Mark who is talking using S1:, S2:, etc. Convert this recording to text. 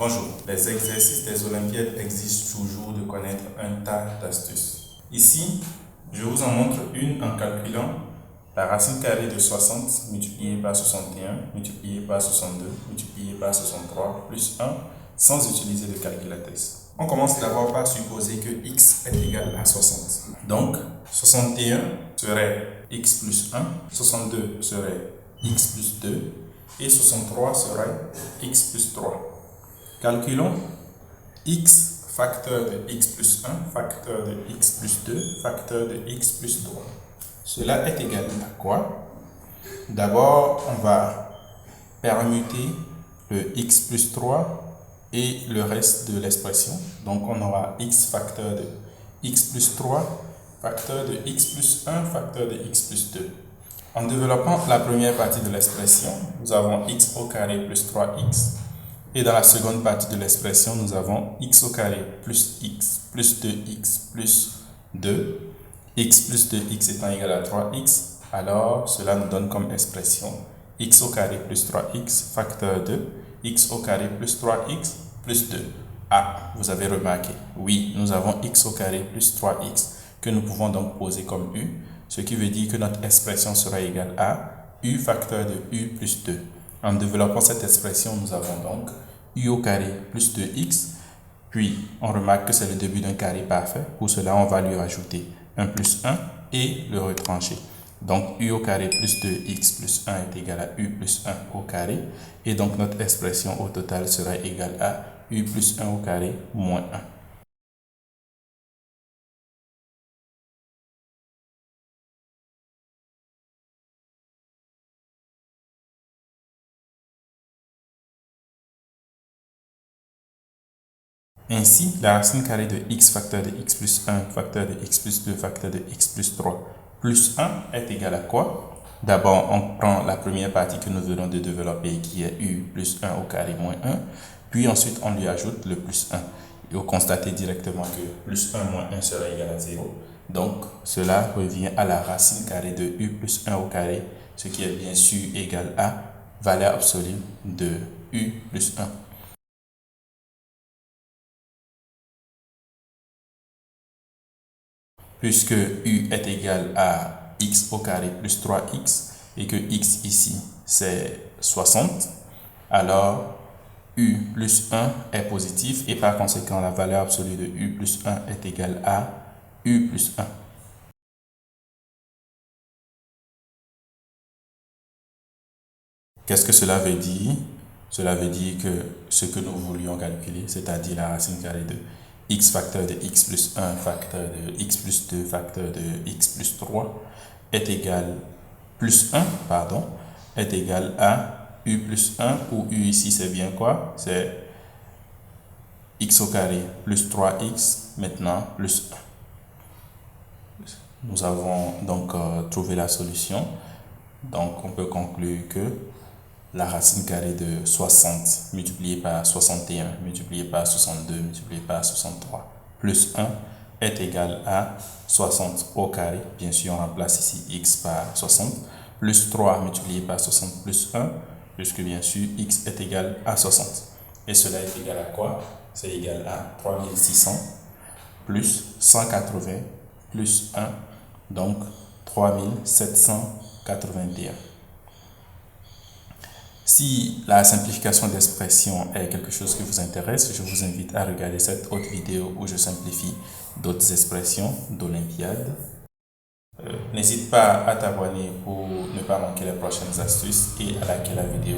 S1: Bonjour, les exercices des Olympiades exigent toujours de connaître un tas d'astuces. Ici, je vous en montre une en calculant la racine carrée de 60 multiplié par 61 multiplié par 62 multiplié par 63 plus 1 sans utiliser de calculatrice. On commence d'abord par supposer que x est égal à 60. Donc, 61 serait x plus 1, 62 serait x plus 2 et 63 serait x plus 3. Calculons x facteur de x plus 1, facteur de x plus 2, facteur de x plus 3. Cela est égal à quoi? D'abord, on va permuter le x plus 3 et le reste de l'expression. Donc, on aura x facteur de x plus 3, facteur de x plus 1, facteur de x plus 2. En développant la première partie de l'expression, nous avons x au carré plus 3x. Et dans la seconde partie de l'expression, nous avons x au carré plus x plus 2x plus 2. X plus 2x étant égal à 3x, alors cela nous donne comme expression x au carré plus 3x facteur de x au carré plus 3x plus 2. Ah, vous avez remarqué, oui, nous avons x au carré plus 3x que nous pouvons donc poser comme u, ce qui veut dire que notre expression sera égale à u facteur de u plus 2. En développant cette expression, nous avons donc u au carré plus 2x, puis on remarque que c'est le début d'un carré parfait. Pour cela, on va lui rajouter 1 plus 1 et le retrancher. Donc, u au carré plus 2x plus 1 est égal à u plus 1 au carré. Et donc, notre expression au total sera égale à u plus 1 au carré moins 1. Ainsi, la racine carrée de x facteur de x plus 1 facteur de x plus 2 facteur de x plus 3 plus 1 est égal à quoi? D'abord, on prend la première partie que nous venons de développer qui est u plus 1 au carré moins 1. Puis ensuite, on lui ajoute le plus 1. Et vous constatez directement que plus 1 moins 1 sera égal à 0. Donc, cela revient à la racine carrée de u plus 1 au carré, ce qui est bien sûr égal à valeur absolue de u plus 1. Puisque u est égal à x au carré plus 3x et que x ici c'est 60, alors u plus 1 est positif et par conséquent la valeur absolue de u plus 1 est égale à u plus 1. Qu'est-ce que cela veut dire? Cela veut dire que ce que nous voulions calculer, c'est-à-dire la racine carrée de x facteur de x plus 1 facteur de x plus 2 facteur de x plus 3 est égal est égal à u plus 1 où u ici c'est bien quoi? C'est x au carré plus 3x maintenant plus 1. Nous avons donc trouvé la solution. Donc on peut conclure que la racine carrée de 60 multiplié par 61 multiplié par 62 multiplié par 63 plus 1 est égal à 60 au carré. Bien sûr, on remplace ici x par 60 plus 3 multiplié par 60 plus 1 puisque bien sûr x est égal à 60. Et cela est égal à quoi? C'est égal à 3600 plus 180 plus 1, donc 3781. Si la simplification d'expression est quelque chose qui vous intéresse, je vous invite à regarder cette autre vidéo où je simplifie d'autres expressions d'Olympiade. N'hésite pas à t'abonner pour ne pas manquer les prochaines astuces et à liker la vidéo.